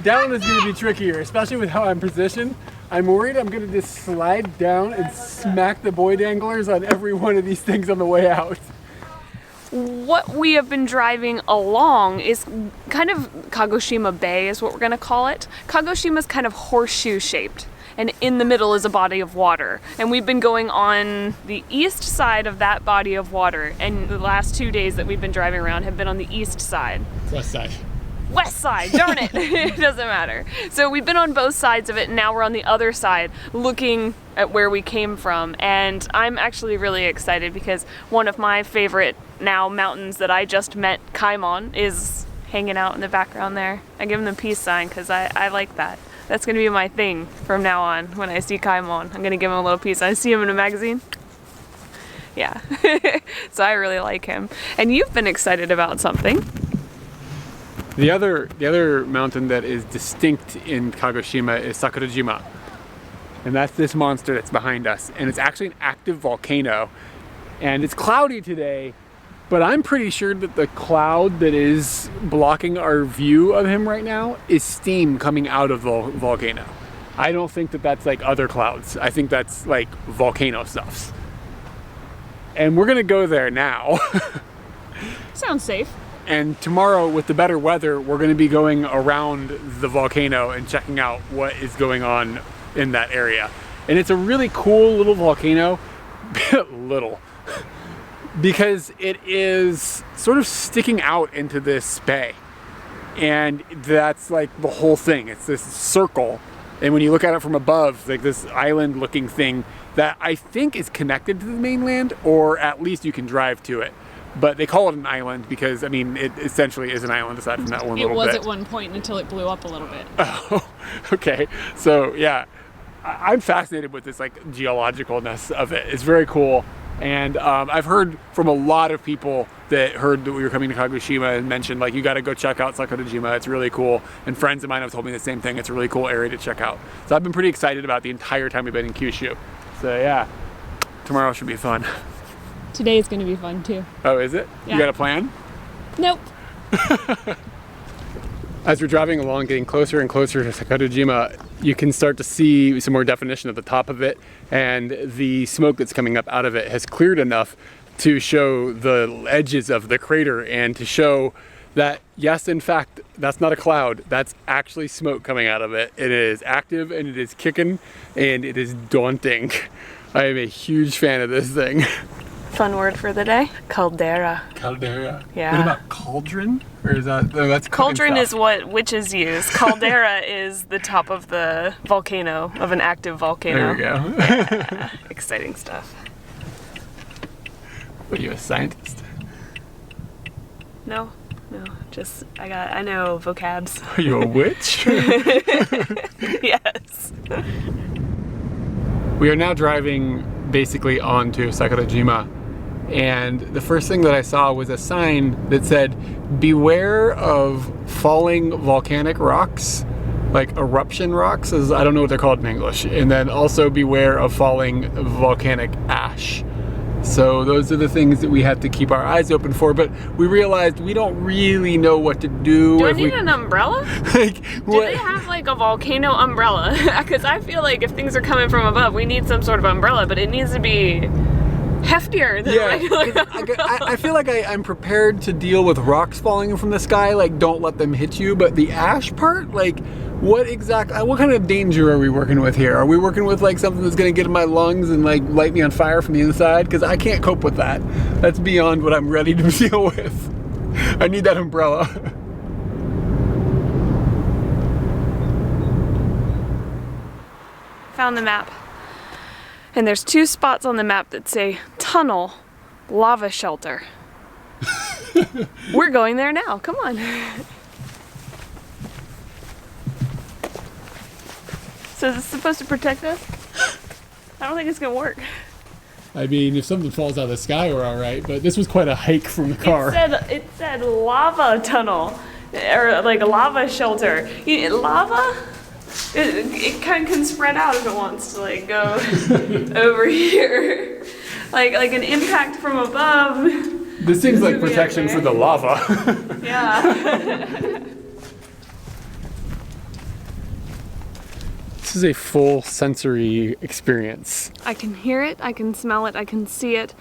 Down is going to be trickier, especially with how I'm positioned. I'm worried I'm going to just slide down and smack the boy danglers on every one of these things on the way out. What we have been driving along is kind of Kagoshima Bay is what we're gonna call it. Kagoshima is kind of horseshoe shaped, and in the middle is a body of water. And we've been going on the east side of that body of water, and the last 2 days that we've been driving around have been on the east side. West side. West side, darn it, it doesn't matter. So we've been on both sides of it, and now we're on the other side looking at where we came from. And I'm actually really excited because one of my favorite now mountains that I just met Kaimon is hanging out in the background there. I give him the peace sign because I like that. That's gonna be my thing from now on. When I see Kaimon, I'm gonna give him a little peace. I see him in a magazine. Yeah, so I really like him. And you've been excited about something. The other mountain that is distinct in Kagoshima is Sakurajima. And that's this monster that's behind us. And it's actually an active volcano. And it's cloudy today, but I'm pretty sure that the cloud that is blocking our view of him right now is steam coming out of the volcano. I don't think that that's like other clouds. I think that's like volcano stuff. And we're gonna go there now. Sounds safe. And tomorrow, with the better weather, we're going to be going around the volcano and checking out what is going on in that area. And it's a really cool little volcano, little, because it is sort of sticking out into this bay. And that's like the whole thing. It's this circle. And when you look at it from above, it's like this island looking thing that I think is connected to the mainland, or at least you can drive to it. But they call it an island because, I mean, it essentially is an island aside from that one little bit. It was at one point until it blew up a little bit. Oh, okay. So, yeah, I'm fascinated with this, like, geologicalness of it. It's very cool. And I've heard from a lot of people that heard that we were coming to Kagoshima and mentioned, like, you got to go check out Sakurajima. It's really cool. And friends of mine have told me the same thing. It's a really cool area to check out. So I've been pretty excited about the entire time we've been in Kyushu. So, yeah, tomorrow should be fun. Today is going to be fun too. Oh, is it? Yeah. You got a plan? Nope. As we're driving along, getting closer and closer to Sakurajima, you can start to see some more definition at the top of it, and the smoke that's coming up out of it has cleared enough to show the edges of the crater and to show that, yes, in fact, that's not a cloud. That's actually smoke coming out of it. It is active and it is kicking and it is daunting. I am a huge fan of this thing. Fun word for the day? Caldera. Caldera. Yeah. What about cauldron? Or is that, no, that's Cauldron stuff. is what witches use. Caldera is the top of the volcano, of an active volcano. There we go. Yeah. Exciting stuff. What, are you a scientist? No, just, I know vocabs. Are you a witch? Yes. We are now driving basically onto Sakurajima, and the first thing that I saw was a sign that said, beware of falling volcanic rocks, like eruption rocks, as I don't know what they're called in English, and then also beware of falling volcanic ash. So those are the things that we have to keep our eyes open for, but we realized we don't really know what to do. Do I need an umbrella? Like, do they have like a volcano umbrella? Because I feel like if things are coming from above, we need some sort of umbrella, but it needs to be heftier than regular umbrella. I feel like I'm prepared to deal with rocks falling from the sky, like don't let them hit you, but the ash part, like what kind of danger are we working with here? Are we working with like something that's gonna get in my lungs and like light me on fire from the inside? Because I can't cope with that. That's beyond what I'm ready to deal with. I need that umbrella. Found the map. And there's 2 spots on the map that say tunnel, lava shelter. We're going there now, come on. So is this supposed to protect us? I don't think it's gonna work. I mean, if something falls out of the sky, we're all right, but this was quite a hike from the car. It said lava tunnel, or like a lava shelter. Lava? It kind of can spread out if it wants to like go over here. Like an impact from above. This seems like protection for the lava. Yeah. This is a full sensory experience. I can hear it, I can smell it, I can see it.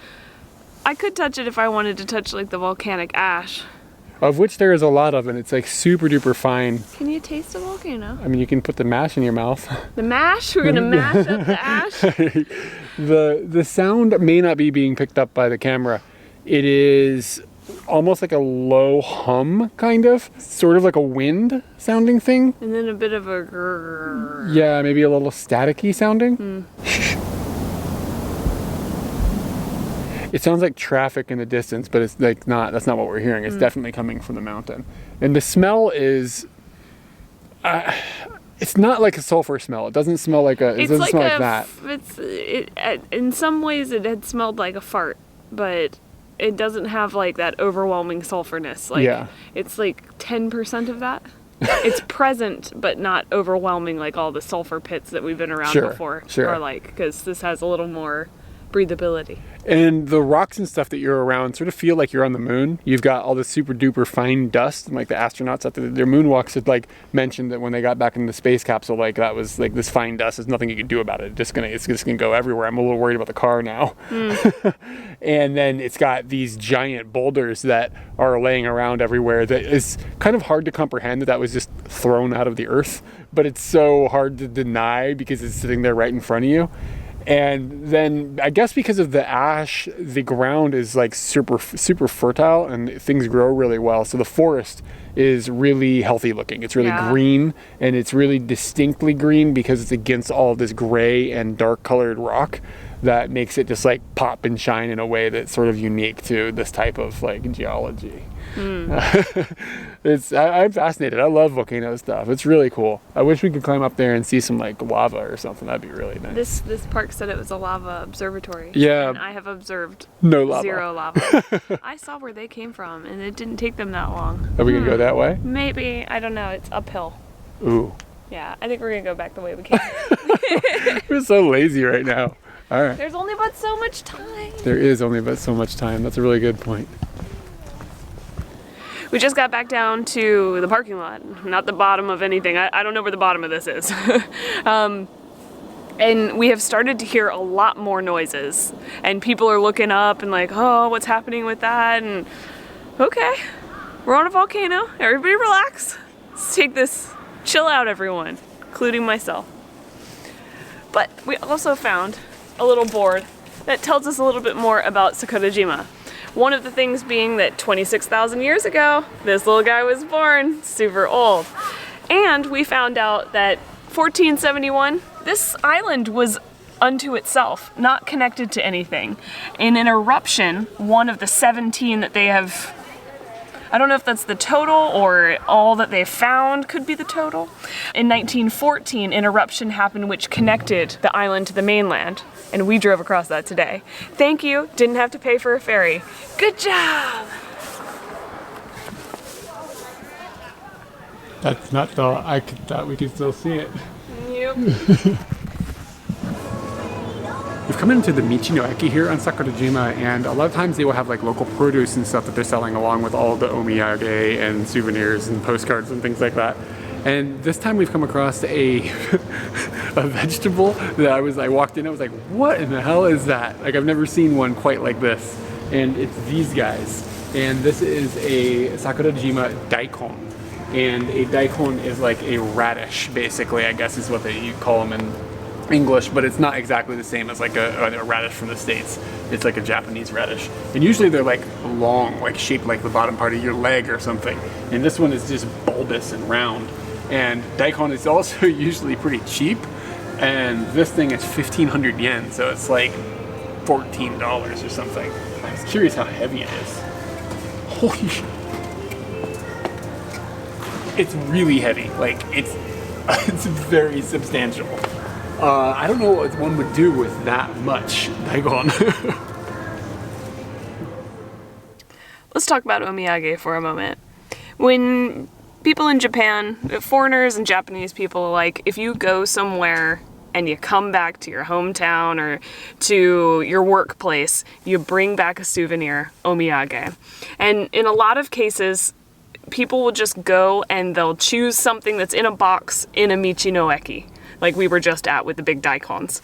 I could touch it if I wanted to touch like the volcanic ash. Of which there is a lot of, and it's like super duper fine. Can you taste a volcano? I mean, you can put the mash in your mouth. The mash? We're gonna mash up the ash? The sound may not be being picked up by the camera. It is almost like a low hum, kind of. Sort of like a wind sounding thing. And then a bit of a grrr. Yeah, maybe a little staticky sounding. It sounds like traffic in the distance, but it's like not, that's not what we're hearing. It's definitely coming from the mountain. And the smell is, it's not like a sulfur smell. It doesn't smell like it doesn't smell like that. In some ways it had smelled like a fart, but it doesn't have like that overwhelming sulfurness. Like, it's like 10% of that. It's present, but not overwhelming like all the sulfur pits that we've been around before are like, because this has a little more breathability. And the rocks and stuff that you're around sort of feel like you're on the moon. You've got all this super duper fine dust, and like the astronauts after their moonwalks had like mentioned that when they got back in the space capsule, like that was like this fine dust. There's nothing you can do about it. It's just gonna go everywhere. I'm a little worried about the car now. And then it's got these giant boulders that are laying around everywhere. That is kind of hard to comprehend that was just thrown out of the earth, but it's so hard to deny because it's sitting there right in front of you. And then I guess because of the ash, the ground is like super fertile and things grow really well. So the forest is really healthy looking. It's really green, and it's really distinctly green because it's against all of this gray and dark colored rock that makes it just like pop and shine in a way that's sort of unique to this type of like geology. I'm fascinated. I love volcano stuff. It's really cool. I wish we could climb up there and see some like lava or something. That'd be really nice. This park said it was a lava observatory. Yeah. And I have observed no lava. Zero lava. I saw where they came from, and it didn't take them that long. Are we gonna go that way? Maybe. I don't know. It's uphill. Ooh. Yeah, I think we're gonna go back the way we came. We're so lazy right now. All right. There's only but so much time. There is only but so much time. That's a really good point. We just got back down to the parking lot, not the bottom of anything. I don't know where the bottom of this is. And we have started to hear a lot more noises. And people are looking up and like, oh, what's happening with that? And okay, we're on a volcano. Everybody relax. Let's take this. Chill out, everyone, including myself. But we also found a little board that tells us a little bit more about Sakurajima. One of the things being that 26,000 years ago, this little guy was born, super old. And we found out that 1471, this island was unto itself, not connected to anything. In an eruption, one of the 17 that they have, I don't know if that's the total or all that they found could be the total. In 1914, an eruption happened which connected the island to the mainland, and we drove across that today. Thank you, didn't have to pay for a ferry. Good job! That's not the, I thought we could still see it. Yep. We've come into the Michi-no-eki here on Sakurajima, and a lot of times they will have like local produce and stuff that they're selling along with all the omiyage and souvenirs and postcards and things like that. And this time we've come across a vegetable that I walked in, I was like, what in the hell is that? Like, I've never seen one quite like this. And it's these guys. And this is a Sakurajima daikon. And a daikon is like a radish, basically, I guess is what you call them in English, but it's not exactly the same as like a radish from the States. It's like a Japanese radish. And usually they're like long, like shaped like the bottom part of your leg or something. And this one is just bulbous and round. And daikon is also usually pretty cheap. And this thing is 1,500 yen, so it's like $14 or something. I was curious how heavy it is. Holy shit. It's really heavy. Like, it's very substantial. I don't know what one would do with that much daikon. Let's talk about omiyage for a moment. When people in Japan, foreigners and Japanese people alike, if you go somewhere and you come back to your hometown or to your workplace, you bring back a souvenir, omiyage. And in a lot of cases, people will just go and they'll choose something that's in a box in a Michi-no-eki. like we were just at with the big daikons.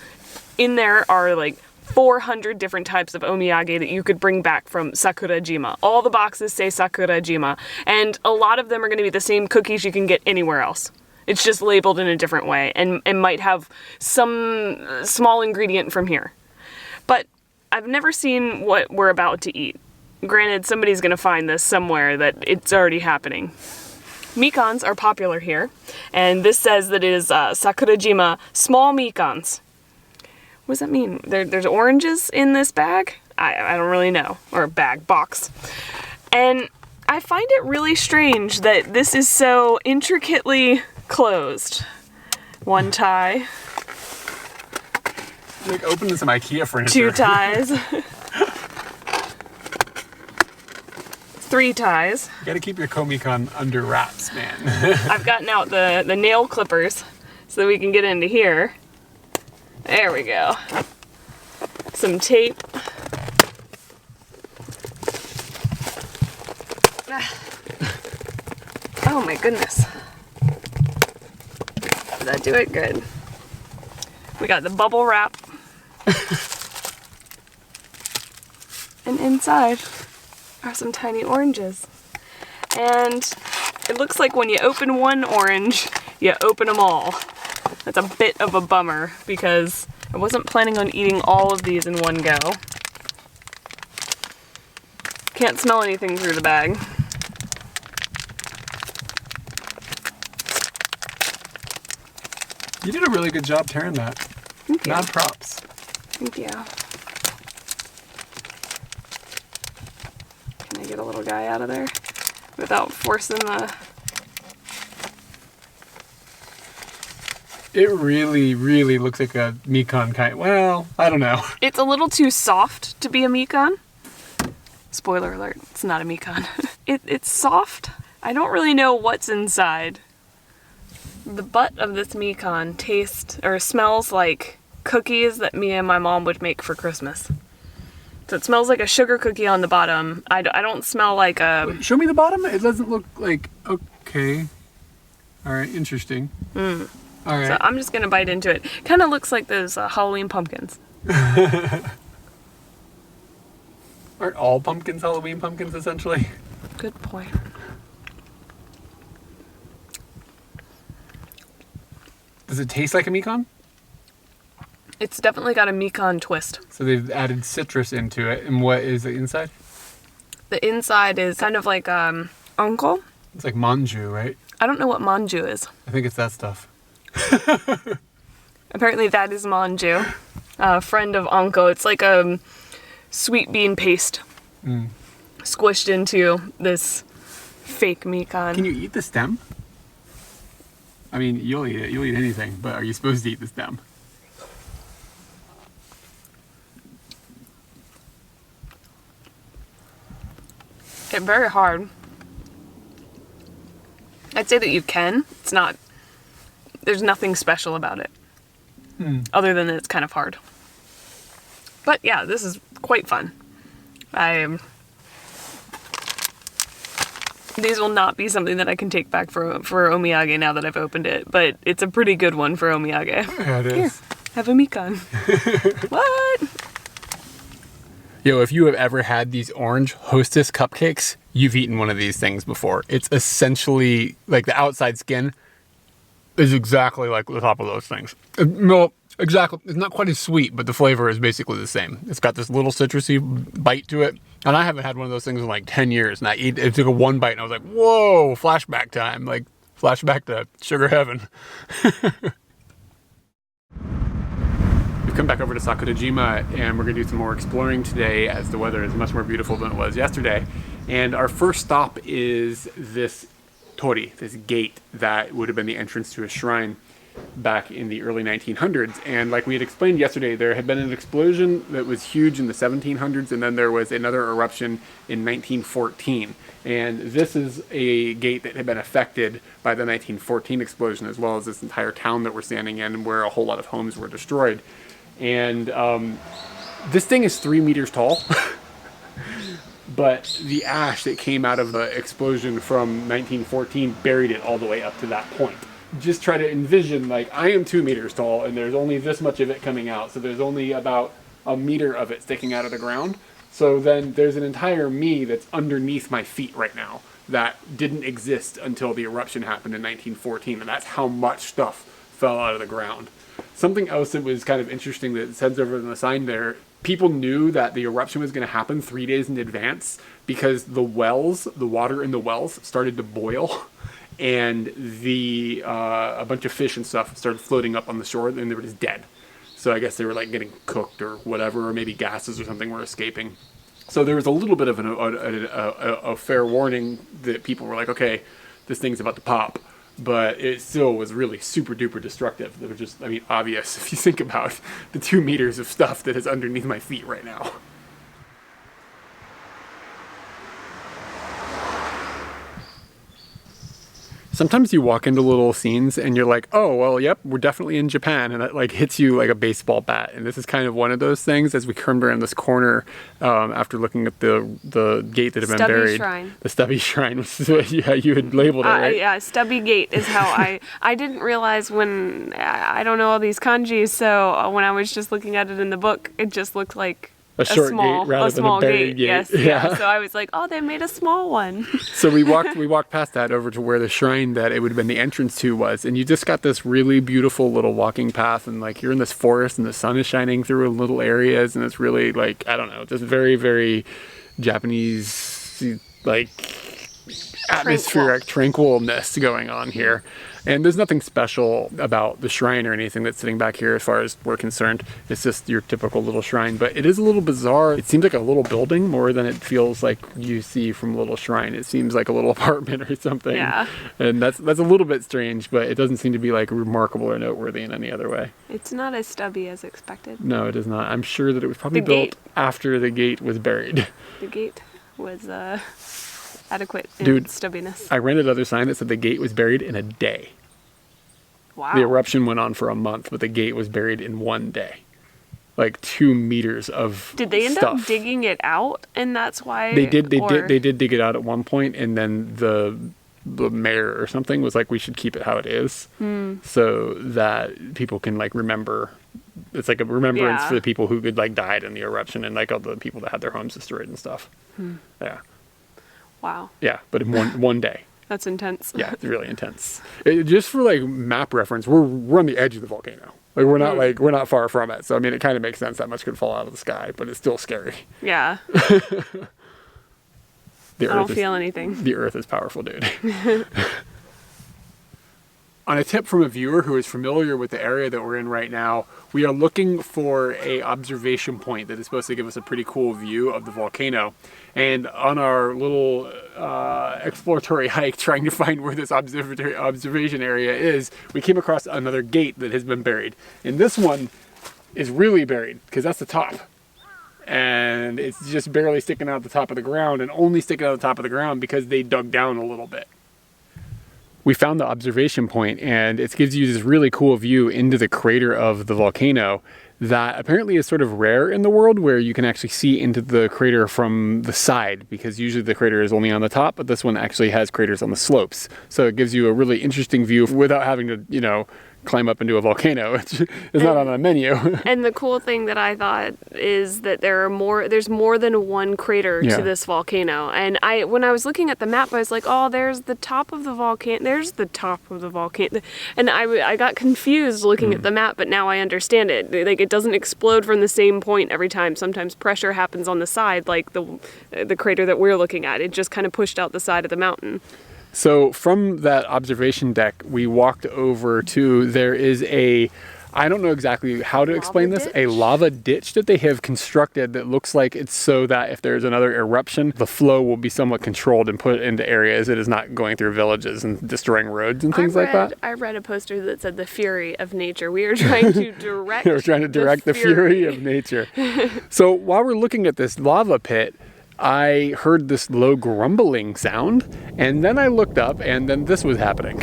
In there are like 400 different types of omiyage that you could bring back from Sakurajima. All the boxes say Sakurajima, and a lot of them are going to be the same cookies you can get anywhere else. It's just labeled in a different way and might have some small ingredient from here. But I've never seen what we're about to eat. Granted, somebody's going to find this somewhere that it's already happening. Mikans are popular here, and this says that it is Sakurajima small mikans. What does that mean? There's oranges in this bag? I don't really know. Or box. And I find it really strange that this is so intricately closed. One tie. Like opening some IKEA furniture. 2 ties. 3 ties. You gotta keep your Komikon under wraps, man. I've gotten out the nail clippers so that we can get into here. There we go. Some tape. Oh my goodness. Did that do it? Good. We got the bubble wrap. And inside are some tiny oranges. And it looks like when you open one orange, you open them all. That's a bit of a bummer because I wasn't planning on eating all of these in one go. Can't smell anything through the bag. You did a really good job tearing that. Thank you. Mad props. Thank you. Can I get a little guy out of there without forcing the... It really, really looks like a Mikan kind. Well, I don't know. It's a little too soft to be a Mikan. Spoiler alert, it's not a Mikan. It's soft. I don't really know what's inside. The butt of this Mikan tastes or smells like cookies that me and my mom would make for Christmas. So it smells like a sugar cookie on the bottom. I don't smell like a... Wait, show me the bottom. It doesn't look like... Okay. Alright, interesting. Alright. So I'm just gonna bite into it. Kind of looks like those Halloween pumpkins. Aren't all pumpkins Halloween pumpkins, essentially? Good point. Does it taste like a Mikan? It's definitely got a Mikan twist. So they've added citrus into it. And what is the inside? The inside is kind of like uncle. It's like manju, right? I don't know what manju is. I think it's that stuff. Apparently that is manju. A friend of Anko. It's like a sweet bean paste squished into this fake Mikan. Can you eat the stem? I mean, you'll eat it. You'll eat anything, but are you supposed to eat the stem? It's very hard. I'd say that you can. It's not... There's nothing special about it. Other than that it's kind of hard. But yeah, this is quite fun. These will not be something that I can take back for omiyage now that I've opened it, but it's a pretty good one for omiyage. Yeah, it is. Here, have a Mikan. What? Yo, if you have ever had these orange Hostess cupcakes, you've eaten one of these things before. It's essentially like the outside skin is exactly like the top of those things. No, exactly. It's not quite as sweet, but the flavor is basically the same. It's got this little citrusy bite to it. And I haven't had one of those things in like 10 years. And it took a one bite and I was like, whoa, flashback time. Like flashback to sugar heaven. We've come back over to Sakurajima and we're gonna do some more exploring today as the weather is much more beautiful than it was yesterday. And our first stop is this tori, this gate that would have been the entrance to a shrine back in the early 1900s. And like we had explained yesterday, there had been an explosion that was huge in the 1700s, and then there was another eruption in 1914. And this is a gate that had been affected by the 1914 explosion, as well as this entire town that we're standing in, where a whole lot of homes were destroyed. And this thing is 3 meters tall. But the ash that came out of the explosion from 1914 buried it all the way up to that point. just try to envision, like, I am 2 meters tall and there's only this much of it coming out. So there's only about a meter of it sticking out of the ground. So then there's an entire me that's underneath my feet right now that didn't exist until the eruption happened in 1914. And that's how much stuff fell out of the ground. Something else that was kind of interesting that it says over in the sign there, people knew that the eruption was going to happen 3 days in advance because the water in the wells started to boil. And a bunch of fish and stuff started floating up on the shore, and they were just dead. So I guess they were like getting cooked or whatever, or maybe gases or something were escaping. So there was a little bit of a fair warning that people were like, okay, this thing's about to pop. But it still was really super duper destructive. They were just, I mean, obvious if you think about the 2 meters of stuff that is underneath my feet right now. Sometimes you walk into little scenes and you're like, oh, well, yep, we're definitely in Japan. And it like hits you like a baseball bat. And this is kind of one of those things as we turned around this corner after looking at the gate that had been buried. Shrine. The Stubby Shrine, which is what you had labeled it, right? Yeah, Stubby Gate is how I didn't realize when, I don't know all these kanjis, so when I was just looking at it in the book, it just looked like a short gate rather than a buried gate. Yes, yeah. So I was like, oh, they made a small one. So we walked past that over to where the shrine that it would have been the entrance to was, and you just got this really beautiful little walking path, and like you're in this forest and the sun is shining through little areas, and it's really like, I don't know, just very, very Japanese like atmospheric tranquilness going on here. And there's nothing special about the shrine or anything that's sitting back here as far as we're concerned. It's just your typical little shrine, but it is a little bizarre. It seems like a little building more than it feels like you see from a little shrine. It seems like a little apartment or something. Yeah. And that's a little bit strange, but it doesn't seem to be like remarkable or noteworthy in any other way. It's not as stubby as expected. No, it is not. I'm sure that it was probably built after the gate was buried. The gate was adequate in stubbiness. I read another sign that said the gate was buried in a day. Wow. The eruption went on for a month, but the gate was buried in 1 day. Like 2 meters of Did they end stuff. up digging it out, and that's why they did dig it out at one point, and then the mayor or something was like, we should keep it how it is, so that people can like remember. It's like a remembrance for the people who could like died in the eruption, and like all the people that had their homes destroyed and stuff. Yeah. Wow. Yeah, but in one day. That's intense. Yeah, it's really intense. Just for like map reference, we're on the edge of the volcano. Like we're not far from it. So I mean, it kind of makes sense that much could fall out of the sky, but it's still scary. Yeah. I don't feel anything. The Earth is powerful, dude. On a tip from a viewer who is familiar with the area that we're in right now, we are looking for a observation point that is supposed to give us a pretty cool view of the volcano. And on our little exploratory hike trying to find where this observation area is, we came across another gate that has been buried. And this one is really buried because that's the top. And it's just barely sticking out the top of the ground, and only sticking out the top of the ground because they dug down a little bit. We found the observation point, and it gives you this really cool view into the crater of the volcano that apparently is sort of rare in the world, where you can actually see into the crater from the side, because usually the crater is only on the top, but this one actually has craters on the slopes. So it gives you a really interesting view without having to, climb up into a volcano. It's not on a menu. And the cool thing that I thought is that there's more than one crater to this volcano. And when I was looking at the map, I was like, oh, there's the top of the volcano. There's the top of the volcano. And I got confused looking at the map, but now I understand it. Like, it doesn't explode from the same point every time. Sometimes pressure happens on the side, like the crater that we're looking at. It just kind of pushed out the side of the mountain. So from that observation deck, we walked over to, there is I don't know exactly how to explain this, a lava ditch that they have constructed that looks like it's so that if there's another eruption, the flow will be somewhat controlled and put into areas. It is not going through villages and destroying roads and things like that. I read a poster that said the fury of nature. We are trying to direct We're trying to direct the fury of nature. So while we're looking at this lava pit, I heard this low grumbling sound, and then I looked up, and then this was happening.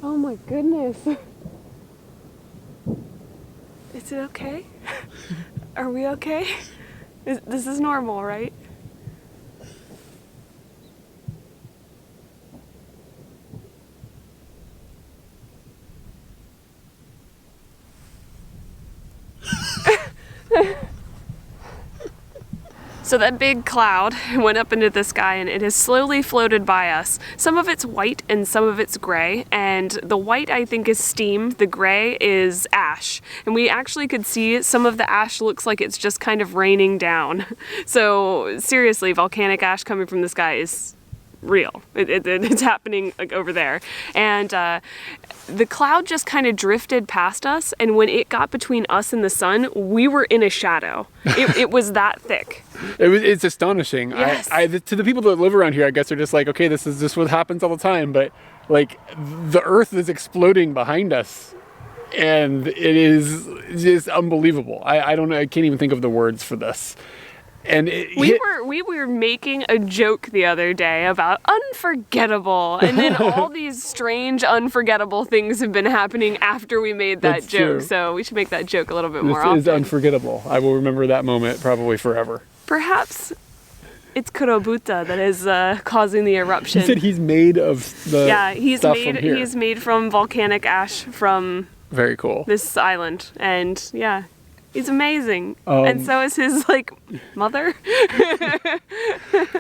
Oh my goodness. Is it okay? Are we okay? This is normal, right? So that big cloud went up into the sky and it has slowly floated by us. Some of it's white and some of it's gray, and the white I think is steam, the gray is ash. And we actually could see some of the ash looks like it's just kind of raining down. So seriously, volcanic ash coming from the sky is real. It's happening like over there. And the cloud just kind of drifted past us, and when it got between us and the sun, we were in a shadow. It was that thick. It's astonishing. Yes. To the people that live around here, I guess they're just like, okay, this is just what happens all the time. But like, the earth is exploding behind us, and it is just unbelievable. I don't know. I can't even think of the words for this. And we were making a joke the other day about unforgettable, and then all these strange unforgettable things have been happening after we made that That's joke. true. So we should make that joke a little bit more often. This is unforgettable. I will remember that moment probably forever. Perhaps it's Kurobuta that is causing the eruption. He said he's made of the stuff from here. He's made from volcanic ash from Very cool. this island, and yeah. He's amazing. And so is his, like, mother.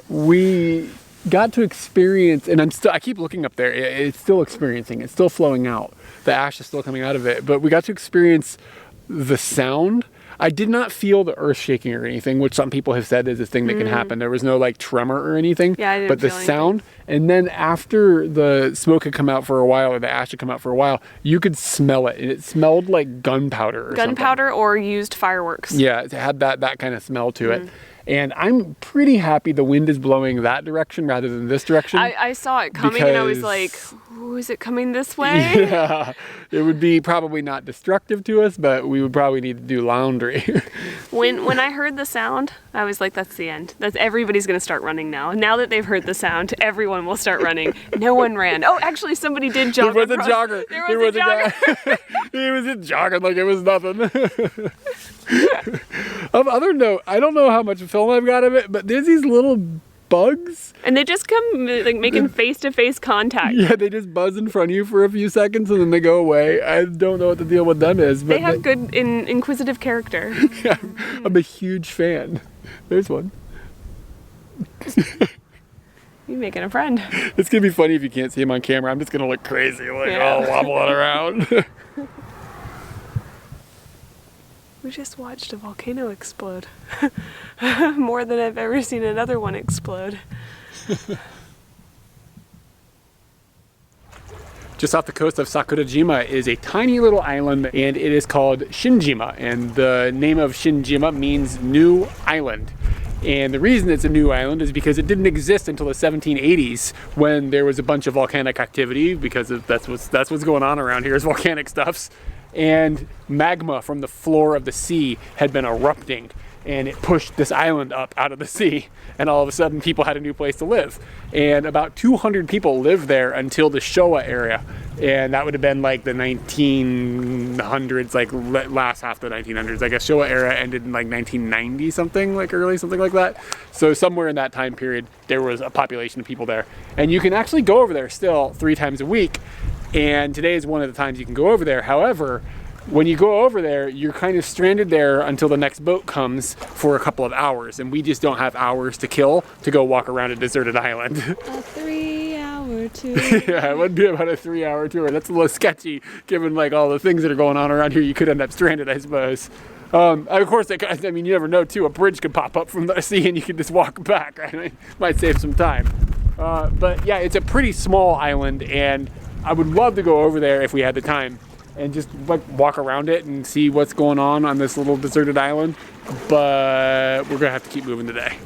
We got to experience, and I keep looking up there, it's still experiencing, it's still flowing out. The ash is still coming out of it, but we got to experience the sound. I did not feel the earth shaking or anything, which some people have said is a thing that can happen. There was no like tremor or anything. Yeah, I didn't but the feel sound, and then after the smoke had come out for a while, or the ash had come out for a while, you could smell it, and it smelled like gunpowder or something. Gunpowder or used fireworks. Yeah, it had that kind of smell to it. And I'm pretty happy the wind is blowing that direction rather than this direction. I saw it coming and I was like, ooh, is it coming this way? Yeah, it would be probably not destructive to us, but we would probably need to do laundry. When I heard the sound, I was like, that's the end. Everybody's going to start running now. Now that they've heard the sound, everyone will start running. No one ran. Oh, actually, somebody did jog. There was a jogger. There was a jogger. He was just jogging like it was nothing. Of other note, I don't know how much film I've got of it, but there's these little bugs. And they just come like making face-to-face contact. Yeah, they just buzz in front of you for a few seconds and then they go away. I don't know what the deal with them is. But they have good inquisitive character. Yeah, I'm a huge fan. There's one. You're making a friend. It's going to be funny if you can't see him on camera. I'm just going to look crazy, like all wobbling around. We just watched a volcano explode. More than I've ever seen another one explode. Just off the coast of Sakurajima is a tiny little island, and it is called Shinjima. And the name of Shinjima means new island. And the reason it's a new island is because it didn't exist until the 1780s, when there was a bunch of volcanic activity, because that's what's going on around here is volcanic stuffs. And magma from the floor of the sea had been erupting, and it pushed this island up out of the sea, and all of a sudden people had a new place to live. And about 200 people lived there until the Showa era, and that would have been like the 1900s, like last half of the 1900s. I guess Showa era ended in like 1990 something, like early, something like that. So somewhere in that time period there was a population of people there, and you can actually go over there still 3 times a week. And today is one of the times you can go over there. However, when you go over there, you're kind of stranded there until the next boat comes for a couple of hours. And we just don't have hours to kill to go walk around a deserted island. A 3-hour tour. Yeah, it would be about a 3-hour tour. That's a little sketchy, given like all the things that are going on around here. You could end up stranded, I suppose. Of course, I mean, you never know too. A bridge could pop up from the sea and you could just walk back. Right? Might save some time. But yeah, it's a pretty small island, and I would love to go over there if we had the time and just like walk around it and see what's going on this little deserted island. But we're gonna have to keep moving today.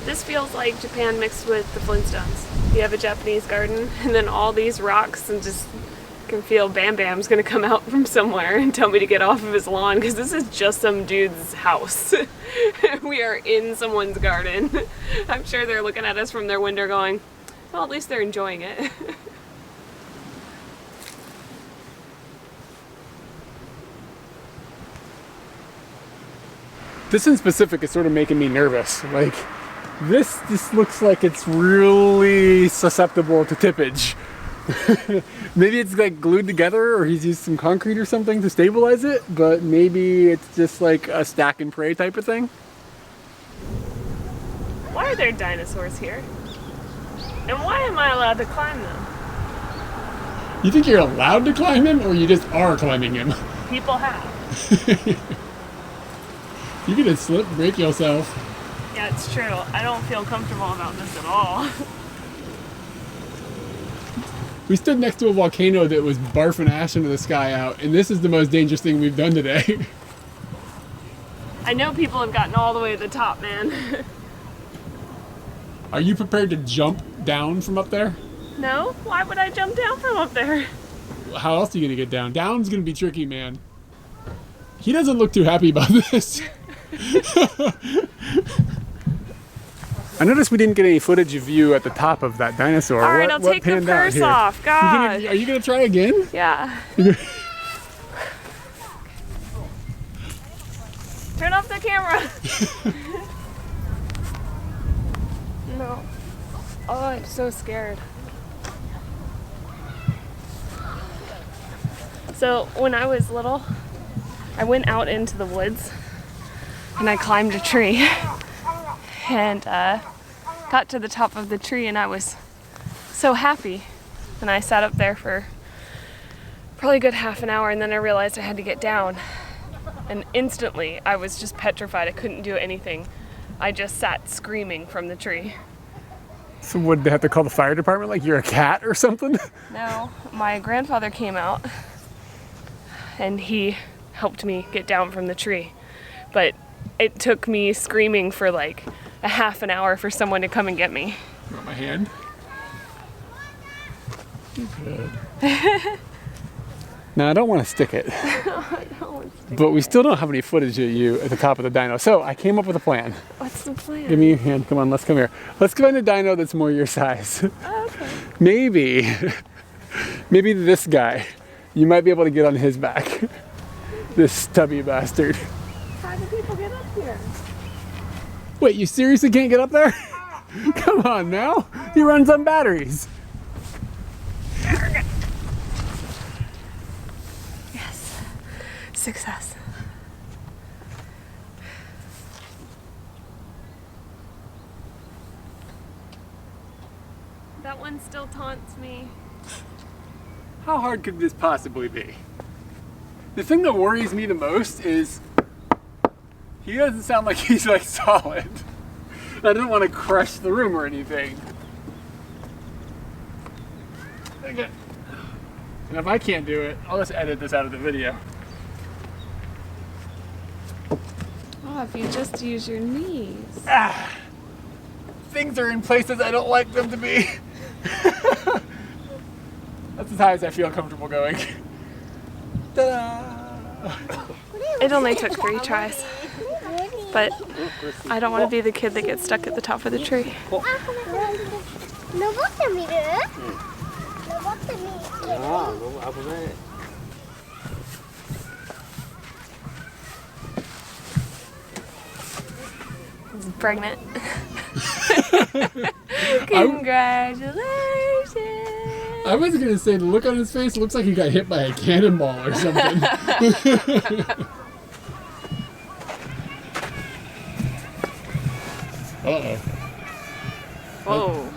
This feels like Japan mixed with the Flintstones. You have a Japanese garden and then all these rocks, and just can feel Bam Bam's gonna come out from somewhere and tell me to get off of his lawn, because this is just some dude's house. We are in someone's garden. I'm sure they're looking at us from their window going, well, at least they're enjoying it. This in specific is sort of making me nervous. Like, this just looks like it's really susceptible to tippage. Maybe it's like glued together, or he's used some concrete or something to stabilize it, but maybe it's just like a stack and pray type of thing. Why are there dinosaurs here? And why am I allowed to climb them? You think you're allowed to climb him, or you just are climbing him? People have. You're gonna slip, break yourself. Yeah, it's true. I don't feel comfortable about this at all. We stood next to a volcano that was barfing ash into the sky out, and this is the most dangerous thing we've done today. I know people have gotten all the way to the top, man. Are you prepared to jump down from up there? No? Why would I jump down from up there? How else are you gonna get down? Down's gonna be tricky, man. He doesn't look too happy about this. I noticed we didn't get any footage of you at the top of that dinosaur. All right, I'll take the purse off. God. Are you gonna try again? Yeah. Turn off the camera. No. Oh, I'm so scared. So when I was little, I went out into the woods and I climbed a tree and got to the top of the tree, and I was so happy. And I sat up there for probably a good half an hour, and then I realized I had to get down. And instantly I was just petrified. I couldn't do anything. I just sat screaming from the tree. So would they have to call the fire department like you're a cat or something? No, my grandfather came out and he helped me get down from the tree. But it took me screaming for like a half an hour for someone to come and get me. You want my hand? Good. Now I don't want to stick it. But we still don't have any footage of you at the top of the dino. So I came up with a plan. What's the plan? Give me your hand. Come on, let's come here. Let's find a dino that's more your size. Oh, okay. Maybe this guy. You might be able to get on his back. This stubby bastard. How do people get up here? Wait, you seriously can't get up there? Come on now. He runs on batteries. Yes. Success. That one still taunts me. How hard could this possibly be? The thing that worries me the most is he doesn't sound like he's like solid. I don't want to crush the room or anything. Okay. And if I can't do it, I'll just edit this out of the video. Oh, if you just use your knees. Things are in places I don't like them to be. That's as high as I feel comfortable going. Ta-da! It only took 3 tries. But I don't want to be the kid that gets stuck at the top of the tree. He's pregnant. Congratulations! I was gonna say the look on his face looks like he got hit by a cannonball or something. Uh-oh. Whoa.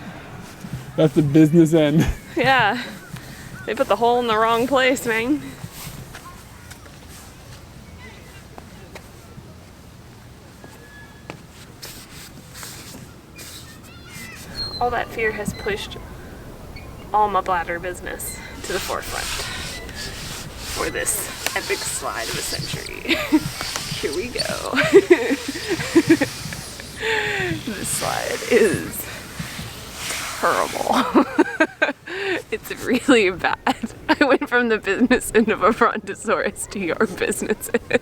That's the business end. Yeah. They put the hole in the wrong place, man. All that fear has pushed all my bladder business to the forefront for this epic slide of a century. Here we go. This slide is terrible. It's really bad. I went from the business end of a brontosaurus to your business end.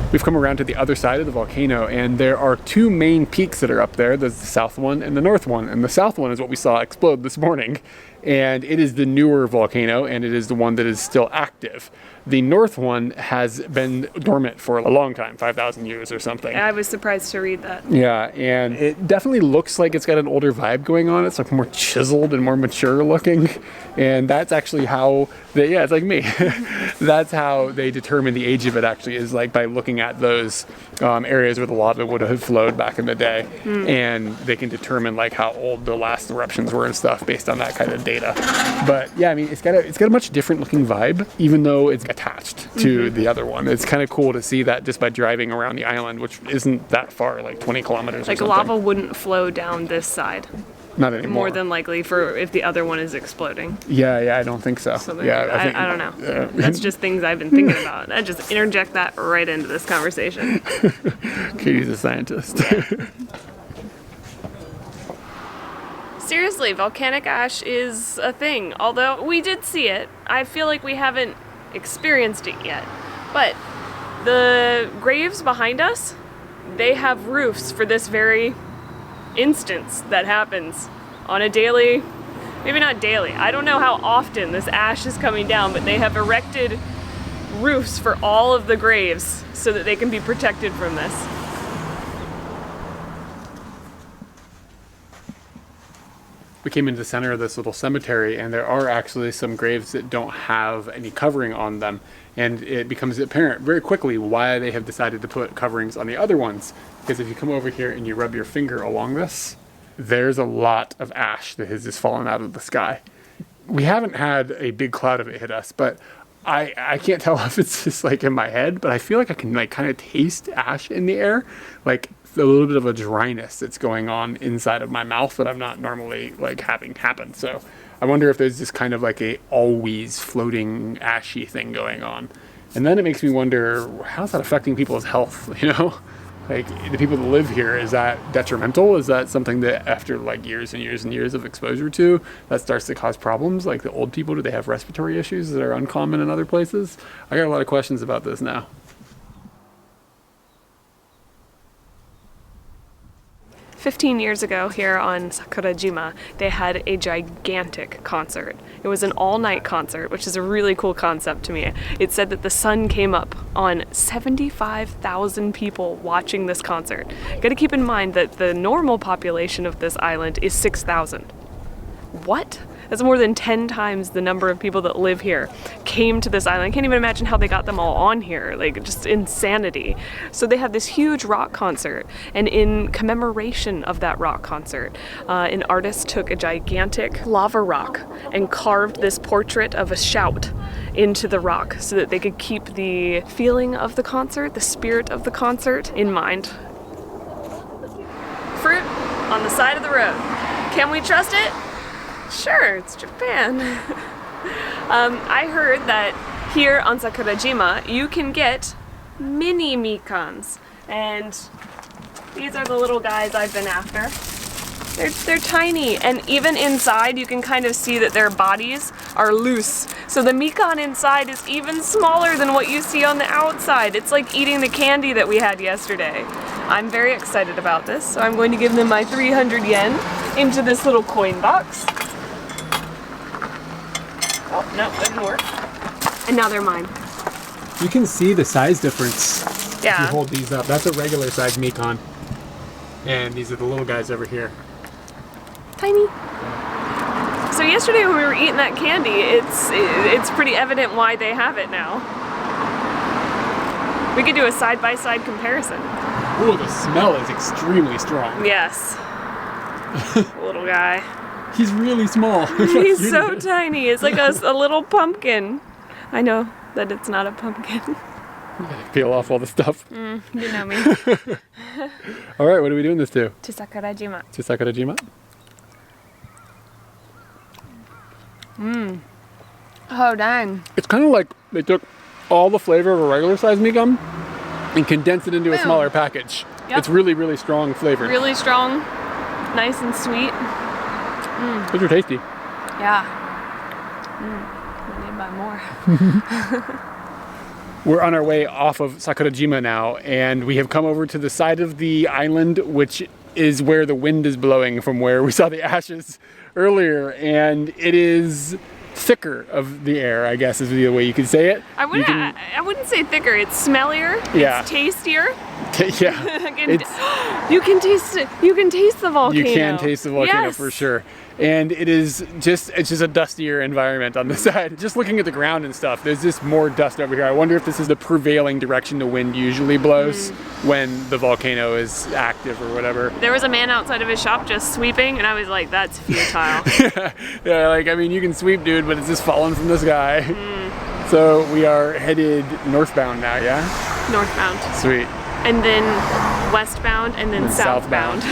We've come around to the other side of the volcano, and there are 2 main peaks that are up there. There's the south one and the north one, and the south one is what we saw explode this morning. and it is the newer volcano, and it is the one that is still active. The north one has been dormant for a long time, 5,000 years or something. I was surprised to read that. Yeah, and it definitely looks like it's got an older vibe going on. It's like more chiseled and more mature looking. And that's actually how they, yeah, it's like me. That's how they determine the age of it actually, is like by looking at those areas where the lava would have flowed back in the day. And they can determine like how old the last eruptions were and stuff based on that kind of data. But yeah, I mean, it's got a much different looking vibe, even though it's attached to the other one. It's kind of cool to see that just by driving around the island, which isn't that far, like 20 kilometers or something. Like lava wouldn't flow down this side. Not anymore. More than likely for if the other one is exploding. Yeah, I don't think so. Yeah, I don't know. That's just things I've been thinking about. I just interject that right into this conversation. Katie's a scientist. Seriously, volcanic ash is a thing. Although we did see it, I feel like we haven't experienced it yet. But the graves behind us, they have roofs for this very instance that happens on a daily, maybe not daily, I don't know how often this ash is coming down, but they have erected roofs for all of the graves so that they can be protected from this. We came into the center of this little cemetery, and there are actually some graves that don't have any covering on them, and it becomes apparent very quickly why they have decided to put coverings on the other ones. Because if you come over here and you rub your finger along this, there's a lot of ash that has just fallen out of the sky. We haven't had a big cloud of it hit us, but I can't tell if it's just like in my head, but I feel like I can like kind of taste ash in the air, like a little bit of a dryness that's going on inside of my mouth that I'm not normally like having happen. So I wonder if there's just kind of like a always floating ashy thing going on. And then it makes me wonder, how's that affecting people's health, you know? Like, the people that live here, is that detrimental? Is that something that after like years and years and years of exposure to, that starts to cause problems? Like the old people, do they have respiratory issues that are uncommon in other places? I got a lot of questions about this now. 15 years ago here on Sakurajima, they had a gigantic concert. It was an all-night concert, which is a really cool concept to me. It said that the sun came up on 75,000 people watching this concert. Got to keep in mind that the normal population of this island is 6,000. What? That's more than 10 times the number of people that live here came to this island. I can't even imagine how they got them all on here, like just insanity. So they have this huge rock concert, and in commemoration of that rock concert, an artist took a gigantic lava rock and carved this portrait of a shout into the rock so that they could keep the feeling of the concert, the spirit of the concert in mind. Fruit on the side of the road. Can we trust it? Sure, it's Japan. I heard that here on Sakurajima you can get mini mikans, and these are the little guys I've been after. They're tiny, and even inside you can kind of see that their bodies are loose. So the mikan inside is even smaller than what you see on the outside. It's like eating the candy that we had yesterday. I'm very excited about this, so I'm going to give them my 300 yen into this little coin box. Oh, no, didn't work. And now they're mine. You can see the size difference. Yeah. If you hold these up. That's a regular size Mikan. And these are the little guys over here. Tiny. So yesterday when we were eating that candy, it's pretty evident why they have it now. We could do a side-by-side comparison. Ooh, the smell is extremely strong. Yes. Little guy. He's really small. He's so tiny. It's like a little pumpkin. I know that it's not a pumpkin. Peel off all the stuff. You know me. All right, what are we doing this to? To Sakurajima. To Sakurajima? Oh, dang. It's kind of like they took all the flavor of a regular size Mikan and condensed it into a smaller package. Yep. It's really, really strong flavor. Really strong, nice and sweet. Those are tasty. Yeah. I need to buy more. We're on our way off of Sakurajima now, and we have come over to the side of the island, which is where the wind is blowing from where we saw the ashes earlier, and it is thicker of the air, I guess is the way you could say it. I wouldn't say thicker. It's smellier. Yeah. It's tastier. Yeah. You can taste it. You can taste the volcano. You can taste the volcano, yes. for sure. And it's just a dustier environment on the side. Just looking at the ground and stuff, there's just more dust over here. I wonder if this is the prevailing direction the wind usually blows when the volcano is active or whatever. There was a man outside of his shop just sweeping, and I was like, that's futile. Yeah, like, I mean, you can sweep, dude, but it's just falling from the sky. So we are headed northbound now, yeah? Northbound. Sweet. And then westbound, and then southbound.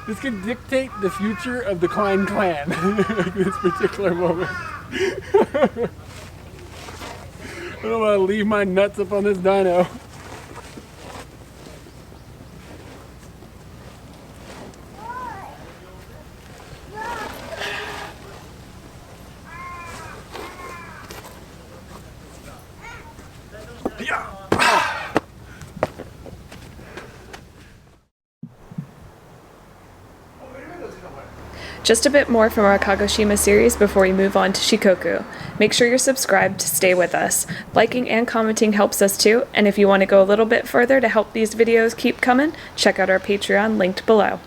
This could dictate the future of the Klein clan at this particular moment. I don't want to leave my nuts up on this dyno. Just a bit more from our Kagoshima series before we move on to Shikoku. Make sure you're subscribed to stay with us. Liking and commenting helps us too, and if you want to go a little bit further to help these videos keep coming, check out our Patreon linked below.